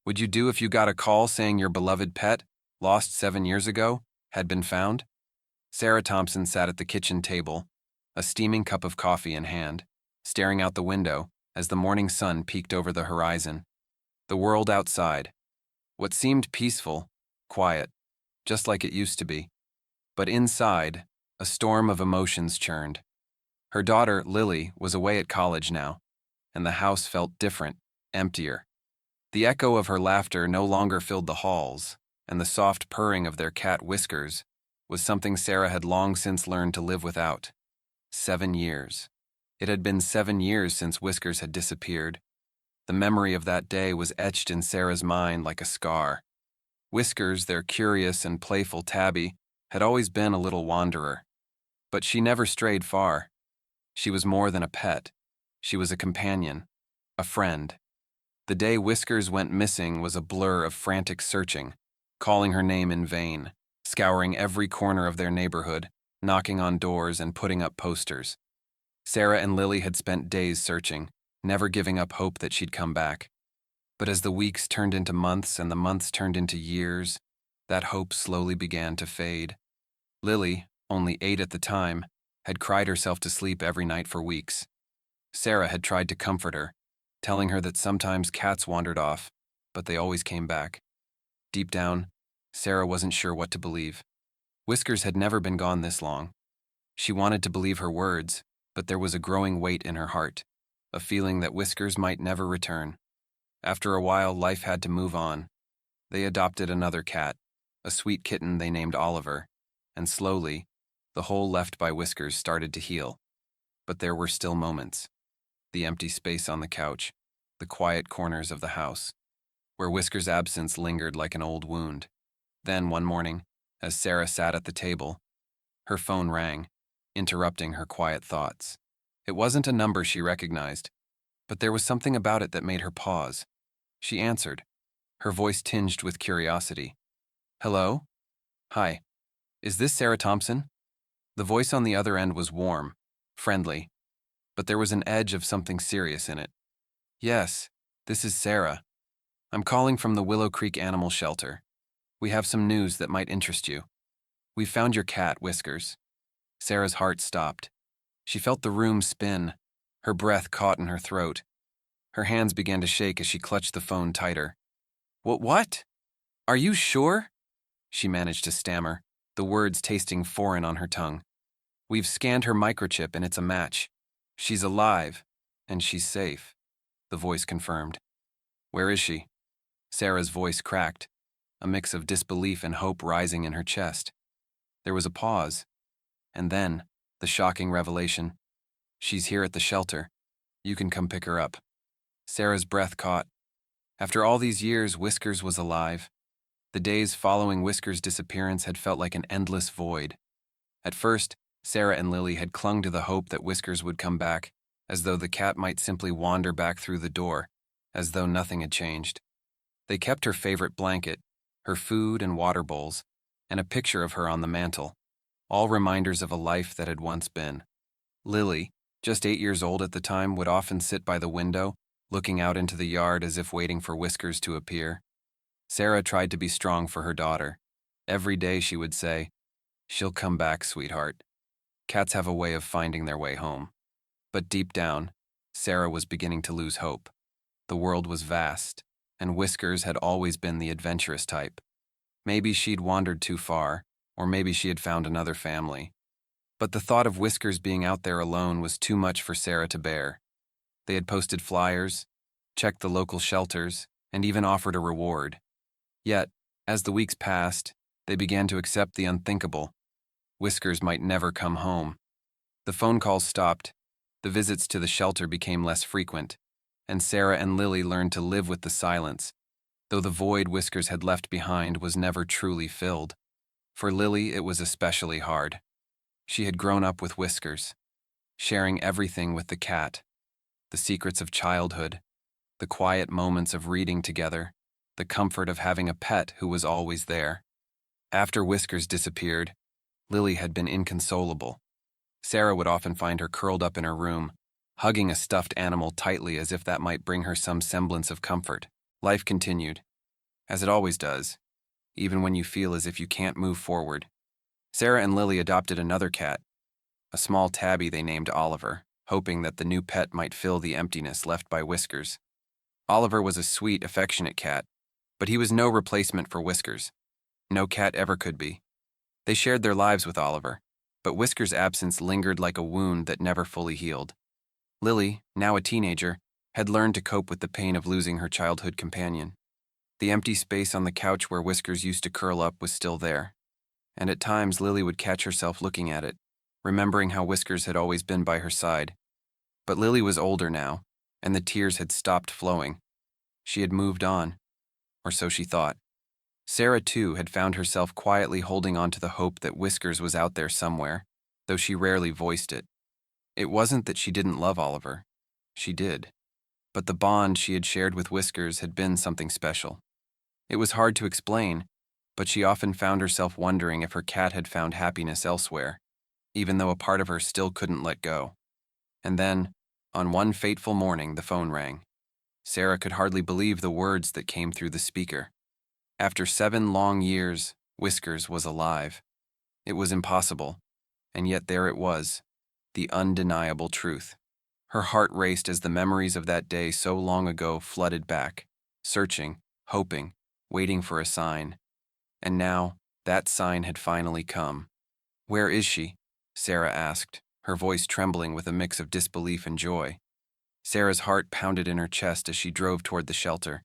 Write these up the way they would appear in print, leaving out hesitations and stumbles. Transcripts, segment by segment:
Would you do if you got a call saying your beloved pet, lost 7 years ago, had been found? Sarah Thompson sat at the kitchen table, a steaming cup of coffee in hand, staring out the window as the morning sun peeked over the horizon. The world outside, what seemed peaceful, quiet, just like it used to be. But inside, a storm of emotions churned. Her daughter, Lily, was away at college now, and the house felt different, emptier. The echo of her laughter no longer filled the halls, and the soft purring of their cat Whiskers was something Sarah had long since learned to live without. 7 years. It had been 7 years since Whiskers had disappeared. The memory of that day was etched in Sarah's mind like a scar. Whiskers, their curious and playful tabby, had always been a little wanderer. But she never strayed far. She was more than a pet. She was a companion, a friend. The day Whiskers went missing was a blur of frantic searching, calling her name in vain, scouring every corner of their neighborhood, knocking on doors and putting up posters. Sarah and Lily had spent days searching, never giving up hope that she'd come back. But as the weeks turned into months and the months turned into years, that hope slowly began to fade. Lily, only 8 at the time, had cried herself to sleep every night for weeks. Sarah had tried to comfort her, telling her that sometimes cats wandered off, but they always came back. Deep down, Sarah wasn't sure what to believe. Whiskers had never been gone this long. She wanted to believe her words, but there was a growing weight in her heart, a feeling that Whiskers might never return. After a while, life had to move on. They adopted another cat, a sweet kitten they named Oliver, and slowly, the hole left by Whiskers started to heal. But there were still moments. The empty space on the couch, the quiet corners of the house, where Whiskers' absence lingered like an old wound. Then, one morning, as Sarah sat at the table, her phone rang, interrupting her quiet thoughts. It wasn't a number she recognized, but there was something about it that made her pause. She answered, her voice tinged with curiosity. "Hello? Hi. Is this Sarah Thompson?" The voice on the other end was warm, friendly, but there was an edge of something serious in it. "Yes, this is Sarah. I'm calling from the Willow Creek Animal Shelter. We have some news that might interest you. We've found your cat, Whiskers." Sarah's heart stopped. She felt the room spin. Her breath caught in her throat. Her hands began to shake as she clutched the phone tighter. What? Are you sure?" she managed to stammer, the words tasting foreign on her tongue. "We've scanned her microchip and it's a match. She's alive, and she's safe," the voice confirmed. "Where is she?" Sarah's voice cracked, a mix of disbelief and hope rising in her chest. There was a pause, and then, the shocking revelation. "She's here at the shelter. You can come pick her up." Sarah's breath caught. After all these years, Whiskers was alive. The days following Whiskers' disappearance had felt like an endless void. At first, Sarah and Lily had clung to the hope that Whiskers would come back, as though the cat might simply wander back through the door, as though nothing had changed. They kept her favorite blanket, her food and water bowls, and a picture of her on the mantel, all reminders of a life that had once been. Lily, just 8 years old at the time, would often sit by the window, looking out into the yard as if waiting for Whiskers to appear. Sarah tried to be strong for her daughter. Every day she would say, "She'll come back, sweetheart." Cats have a way of finding their way home. But deep down, Sarah was beginning to lose hope. The world was vast, and Whiskers had always been the adventurous type. Maybe she'd wandered too far, or maybe she had found another family. But the thought of Whiskers being out there alone was too much for Sarah to bear. They had posted flyers, checked the local shelters, and even offered a reward. Yet, as the weeks passed, they began to accept the unthinkable. Whiskers might never come home. The phone calls stopped, the visits to the shelter became less frequent, and Sarah and Lily learned to live with the silence, though the void Whiskers had left behind was never truly filled. For Lily, it was especially hard. She had grown up with Whiskers, sharing everything with the cat, the secrets of childhood, the quiet moments of reading together, the comfort of having a pet who was always there. After Whiskers disappeared, Lily had been inconsolable. Sarah would often find her curled up in her room, hugging a stuffed animal tightly as if that might bring her some semblance of comfort. Life continued, as it always does, even when you feel as if you can't move forward. Sarah and Lily adopted another cat, a small tabby they named Oliver, hoping that the new pet might fill the emptiness left by Whiskers. Oliver was a sweet, affectionate cat, but he was no replacement for Whiskers. No cat ever could be. They shared their lives with Oliver, but Whiskers' absence lingered like a wound that never fully healed. Lily, now a teenager, had learned to cope with the pain of losing her childhood companion. The empty space on the couch where Whiskers used to curl up was still there, and at times Lily would catch herself looking at it, remembering how Whiskers had always been by her side. But Lily was older now, and the tears had stopped flowing. She had moved on, or so she thought. Sarah, too, had found herself quietly holding on to the hope that Whiskers was out there somewhere, though she rarely voiced it. It wasn't that she didn't love Oliver. She did. But the bond she had shared with Whiskers had been something special. It was hard to explain, but she often found herself wondering if her cat had found happiness elsewhere, even though a part of her still couldn't let go. And then, on one fateful morning, the phone rang. Sarah could hardly believe the words that came through the speaker. After 7 long years, Whiskers was alive. It was impossible, and yet there it was, the undeniable truth. Her heart raced as the memories of that day so long ago flooded back, searching, hoping, waiting for a sign. And now, that sign had finally come. "Where is she?" Sarah asked, her voice trembling with a mix of disbelief and joy. Sarah's heart pounded in her chest as she drove toward the shelter.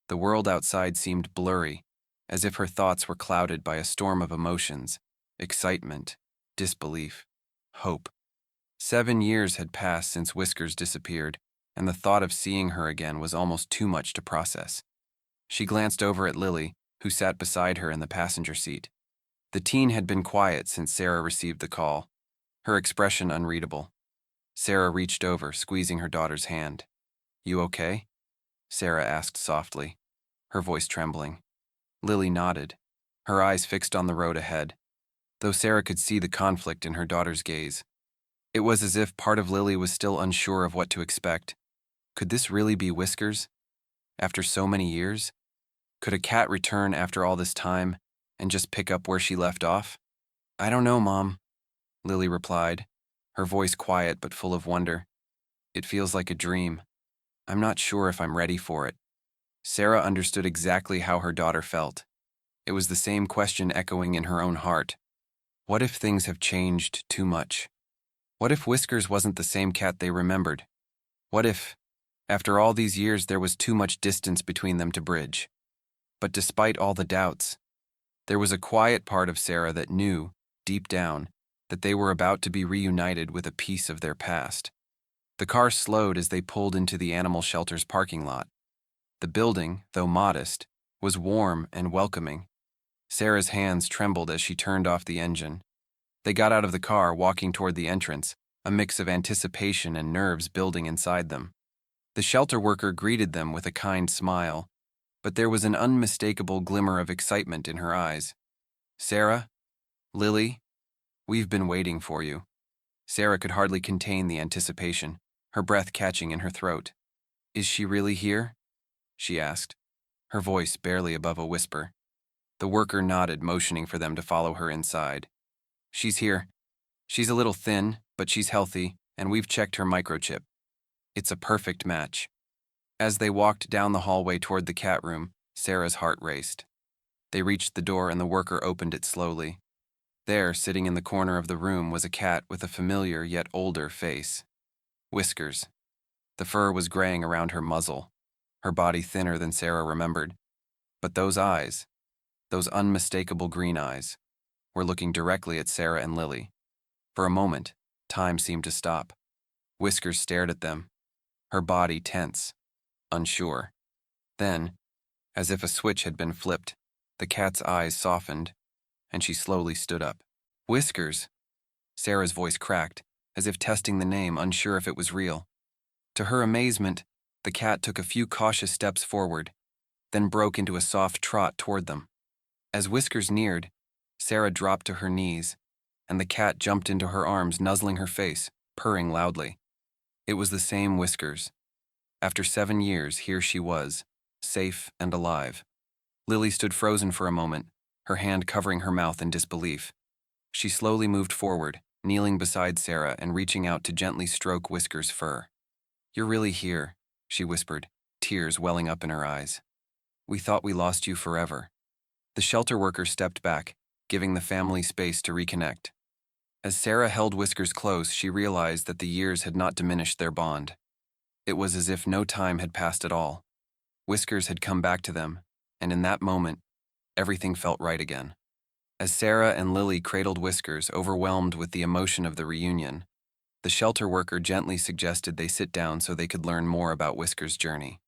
The world outside seemed blurry, as if her thoughts were clouded by a storm of emotions: excitement, disbelief, hope. 7 years had passed since Whiskers disappeared, and the thought of seeing her again was almost too much to process. She glanced over at Lily, who sat beside her in the passenger seat. The teen had been quiet since Sarah received the call, her expression unreadable. Sarah reached over, squeezing her daughter's hand. "You okay?" Sarah asked softly, her voice trembling. Lily nodded, her eyes fixed on the road ahead, though Sarah could see the conflict in her daughter's gaze. It was as if part of Lily was still unsure of what to expect. Could this really be Whiskers? After so many years? Could a cat return after all this time and just pick up where she left off? "I don't know, Mom," Lily replied, her voice quiet but full of wonder. "It feels like a dream. I'm not sure if I'm ready for it." Sarah understood exactly how her daughter felt. It was the same question echoing in her own heart. What if things have changed too much? What if Whiskers wasn't the same cat they remembered? What if, after all these years, there was too much distance between them to bridge? But despite all the doubts, there was a quiet part of Sarah that knew, deep down, that they were about to be reunited with a piece of their past. The car slowed as they pulled into the animal shelter's parking lot. The building, though modest, was warm and welcoming. Sarah's hands trembled as she turned off the engine. They got out of the car, walking toward the entrance, a mix of anticipation and nerves building inside them. The shelter worker greeted them with a kind smile, but there was an unmistakable glimmer of excitement in her eyes. "Sarah? Lily? We've been waiting for you." Sarah could hardly contain the anticipation, her breath catching in her throat. "Is she really here?" she asked, her voice barely above a whisper. The worker nodded, motioning for them to follow her inside. "She's here. She's a little thin, but she's healthy, and we've checked her microchip. It's a perfect match." As they walked down the hallway toward the cat room, Sarah's heart raced. They reached the door and the worker opened it slowly. There, sitting in the corner of the room, was a cat with a familiar yet older face. Whiskers. The fur was graying around her muzzle, her body thinner than Sarah remembered. But those eyes, those unmistakable green eyes, were looking directly at Sarah and Lily. For a moment, time seemed to stop. Whiskers stared at them, her body tense, unsure. Then, as if a switch had been flipped, the cat's eyes softened, and she slowly stood up. "Whiskers!" Sarah's voice cracked, as if testing the name, unsure if it was real. To her amazement, the cat took a few cautious steps forward, then broke into a soft trot toward them. As Whiskers neared, Sarah dropped to her knees, and the cat jumped into her arms, nuzzling her face, purring loudly. It was the same Whiskers. After 7 years, here she was, safe and alive. Lily stood frozen for a moment, her hand covering her mouth in disbelief. She slowly moved forward, kneeling beside Sarah and reaching out to gently stroke Whiskers' fur. "You're really here," she whispered, tears welling up in her eyes. "We thought we lost you forever." The shelter worker stepped back, giving the family space to reconnect. As Sarah held Whiskers close, she realized that the years had not diminished their bond. It was as if no time had passed at all. Whiskers had come back to them, and in that moment, everything felt right again. As Sarah and Lily cradled Whiskers, overwhelmed with the emotion of the reunion, the shelter worker gently suggested they sit down so they could learn more about Whiskers' journey.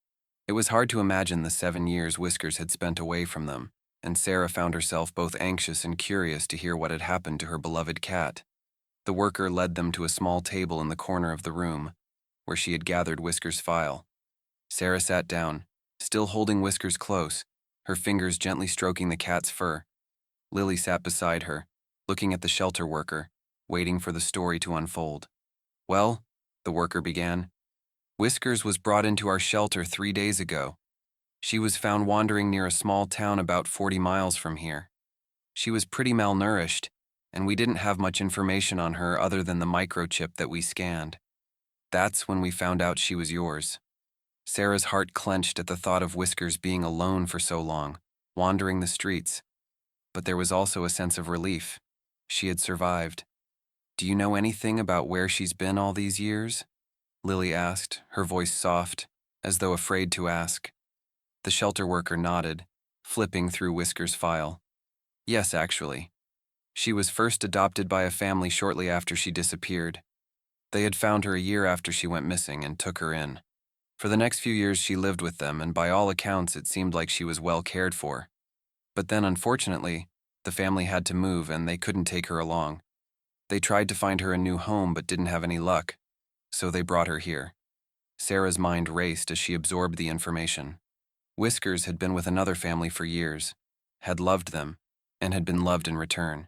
It was hard to imagine the 7 years Whiskers had spent away from them, and Sarah found herself both anxious and curious to hear what had happened to her beloved cat. The worker led them to a small table in the corner of the room, where she had gathered Whiskers' file. Sarah sat down, still holding Whiskers close, her fingers gently stroking the cat's fur. Lily sat beside her, looking at the shelter worker, waiting for the story to unfold. "Well," the worker began, "Whiskers was brought into our shelter 3 days ago. She was found wandering near a small town about 40 miles from here. She was pretty malnourished, and we didn't have much information on her other than the microchip that we scanned. That's when we found out she was yours." Sarah's heart clenched at the thought of Whiskers being alone for so long, wandering the streets. But there was also a sense of relief. She had survived. "Do you know anything about where she's been all these years?" Lily asked, her voice soft, as though afraid to ask. The shelter worker nodded, flipping through Whiskers' file. "Yes, actually. She was first adopted by a family shortly after she disappeared. They had found her a year after she went missing and took her in. For the next few years she lived with them, and by all accounts it seemed like she was well cared for. But then, unfortunately, the family had to move and they couldn't take her along. They tried to find her a new home but didn't have any luck, so they brought her here." Sarah's mind raced as she absorbed the information. Whiskers had been with another family for years, had loved them, and had been loved in return.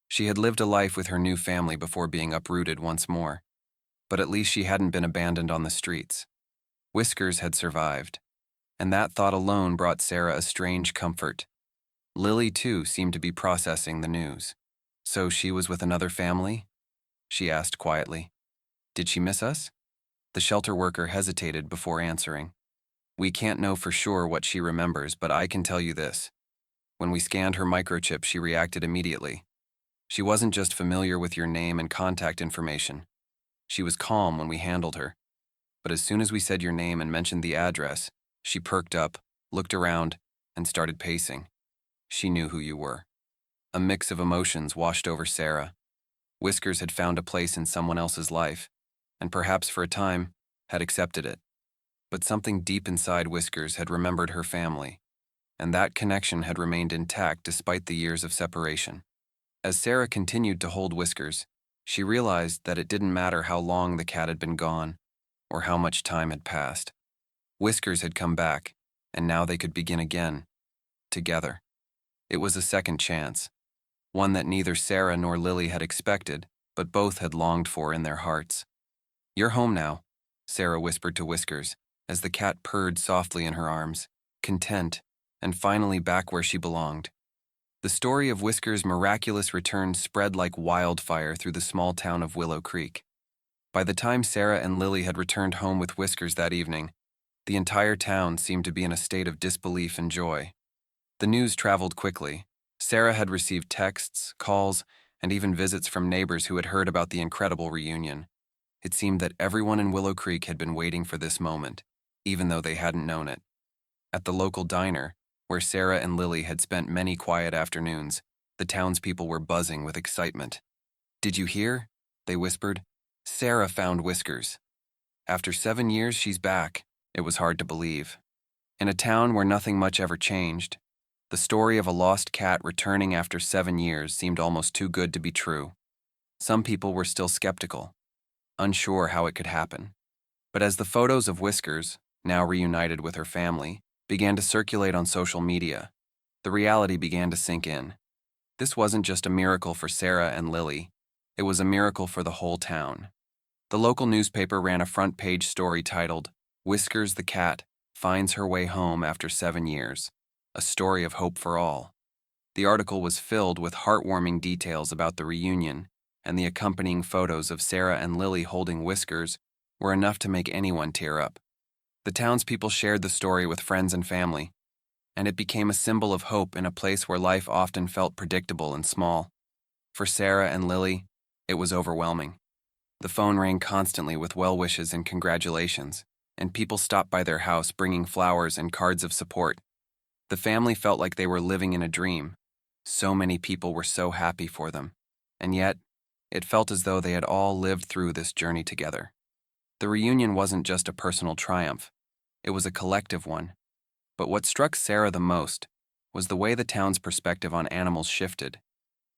She had lived a life with her new family before being uprooted once more, but at least she hadn't been abandoned on the streets. Whiskers had survived, and that thought alone brought Sarah a strange comfort. Lily, too, seemed to be processing the news. "So she was with another family?" she asked quietly. "Did she miss us?" The shelter worker hesitated before answering. "We can't know for sure what she remembers, but I can tell you this. When we scanned her microchip, she reacted immediately. She wasn't just familiar with your name and contact information. She was calm when we handled her. But as soon as we said your name and mentioned the address, she perked up, looked around, and started pacing. She knew who you were." A mix of emotions washed over Sarah. Whiskers had found a place in someone else's life, and perhaps for a time, had accepted it. But something deep inside Whiskers had remembered her family, and that connection had remained intact despite the years of separation. As Sarah continued to hold Whiskers, she realized that it didn't matter how long the cat had been gone, or how much time had passed. Whiskers had come back, and now they could begin again, together. It was a second chance, one that neither Sarah nor Lily had expected, but both had longed for in their hearts. "You're home now," Sarah whispered to Whiskers, as the cat purred softly in her arms, content, and finally back where she belonged. The story of Whiskers' miraculous return spread like wildfire through the small town of Willow Creek. By the time Sarah and Lily had returned home with Whiskers that evening, the entire town seemed to be in a state of disbelief and joy. The news traveled quickly. Sarah had received texts, calls, and even visits from neighbors who had heard about the incredible reunion. It seemed that everyone in Willow Creek had been waiting for this moment, even though they hadn't known it. At the local diner, where Sarah and Lily had spent many quiet afternoons, the townspeople were buzzing with excitement. "Did you hear?" they whispered. "Sarah found Whiskers. After 7 years, she's back." It was hard to believe. In a town where nothing much ever changed, the story of a lost cat returning after 7 years seemed almost too good to be true. Some people were still skeptical, unsure how it could happen. But as the photos of Whiskers, now reunited with her family, began to circulate on social media, the reality began to sink in. This wasn't just a miracle for Sarah and Lily, it was a miracle for the whole town. The local newspaper ran a front-page story titled, "Whiskers the Cat Finds Her Way Home After 7 Years." a story of hope for all. The article was filled with heartwarming details about the reunion, and the accompanying photos of Sarah and Lily holding Whiskers were enough to make anyone tear up. The townspeople shared the story with friends and family, and it became a symbol of hope in a place where life often felt predictable and small. For Sarah and Lily, it was overwhelming. The phone rang constantly with well wishes and congratulations, and people stopped by their house bringing flowers and cards of support. The family felt like they were living in a dream. So many people were so happy for them, and yet, it felt as though they had all lived through this journey together. The reunion wasn't just a personal triumph, it was a collective one. But what struck Sarah the most was the way the town's perspective on animals shifted.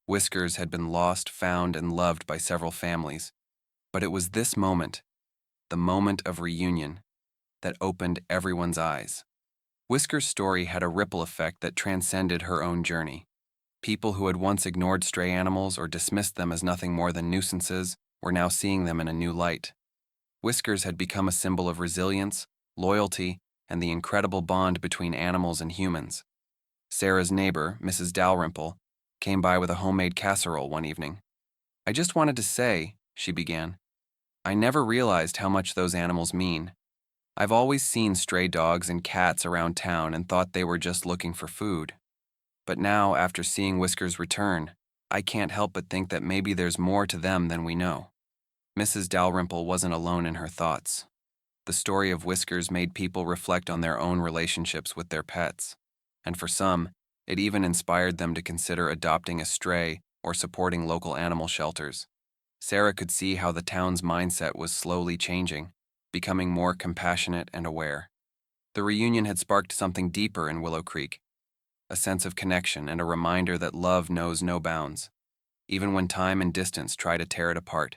Whiskers had been lost, found, and loved by several families, but it was this moment, the moment of reunion, that opened everyone's eyes. Whiskers' story had a ripple effect that transcended her own journey. People who had once ignored stray animals or dismissed them as nothing more than nuisances were now seeing them in a new light. Whiskers had become a symbol of resilience, loyalty, and the incredible bond between animals and humans. Sarah's neighbor, Mrs. Dalrymple, came by with a homemade casserole one evening. "I just wanted to say," she began, "I never realized how much those animals mean. I've always seen stray dogs and cats around town and thought they were just looking for food. But now, after seeing Whiskers return, I can't help but think that maybe there's more to them than we know." Mrs. Dalrymple wasn't alone in her thoughts. The story of Whiskers made people reflect on their own relationships with their pets, and for some, it even inspired them to consider adopting a stray or supporting local animal shelters. Sarah could see how the town's mindset was slowly changing, becoming more compassionate and aware. The reunion had sparked something deeper in Willow Creek, a sense of connection and a reminder that love knows no bounds, even when time and distance try to tear it apart.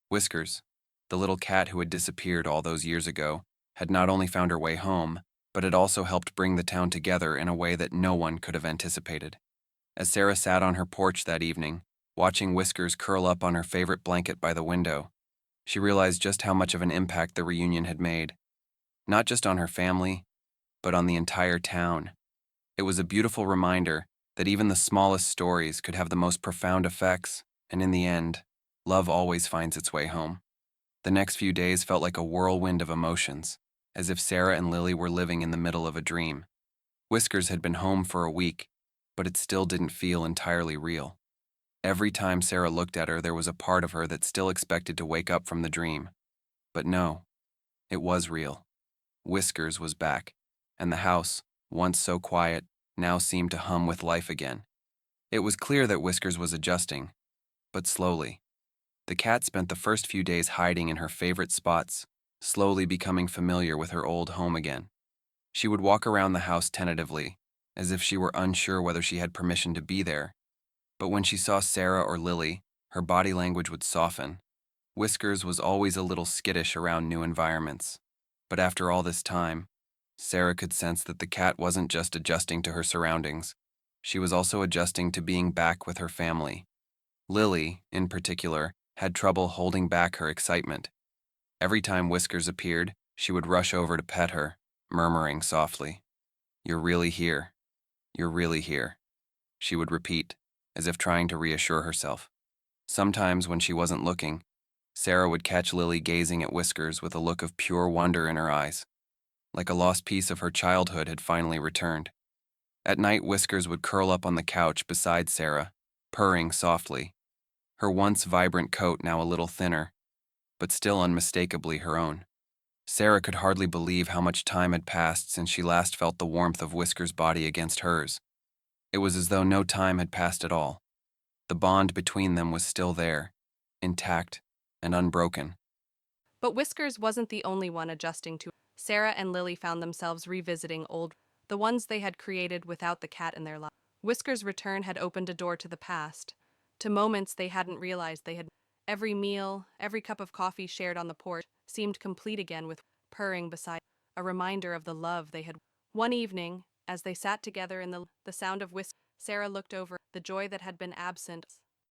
Whiskers, the little cat who had disappeared all those years ago, had not only found her way home, but had also helped bring the town together in a way that no one could have anticipated. As Sarah sat on her porch that evening, watching Whiskers curl up on her favorite blanket by the window, she realized just how much of an impact the reunion had made, not just on her family, but on the entire town. It was a beautiful reminder that even the smallest stories could have the most profound effects, and in the end, love always finds its way home. The next few days felt like a whirlwind of emotions, as if Sarah and Lily were living in the middle of a dream. Whiskers had been home for a week, but it still didn't feel entirely real. Every time Sarah looked at her, there was a part of her that still expected to wake up from the dream. But no, it was real. Whiskers was back, and the house, once so quiet, now seemed to hum with life again. It was clear that Whiskers was adjusting, but slowly. The cat spent the first few days hiding in her favorite spots, slowly becoming familiar with her old home again. She would walk around the house tentatively, as if she were unsure whether she had permission to be there. But when she saw Sarah or Lily, her body language would soften. Whiskers was always a little skittish around new environments. But after all this time, Sarah could sense that the cat wasn't just adjusting to her surroundings. She was also adjusting to being back with her family. Lily, in particular, had trouble holding back her excitement. Every time Whiskers appeared, she would rush over to pet her, murmuring softly, "You're really here. You're really here," she would repeat, as if trying to reassure herself. Sometimes, when she wasn't looking, Sarah would catch Lily gazing at Whiskers with a look of pure wonder in her eyes, like a lost piece of her childhood had finally returned. At night, Whiskers would curl up on the couch beside Sarah, purring softly, her once vibrant coat now a little thinner, but still unmistakably her own. Sarah could hardly believe how much time had passed since she last felt the warmth of Whiskers' body against hers. It was as though no time had passed at all. The bond between them was still there, intact and unbroken. But Whiskers wasn't the only one adjusting to. Sarah and Lily found themselves revisiting the ones they had created without the cat in their lives. Whiskers' return had opened a door to the past, to moments they hadn't realized they had. Every meal, every cup of coffee shared on the porch seemed complete again with purring beside, a reminder of the love they had. One evening, as they sat together in the sound of whisk, Sarah looked over the joy that had been absent.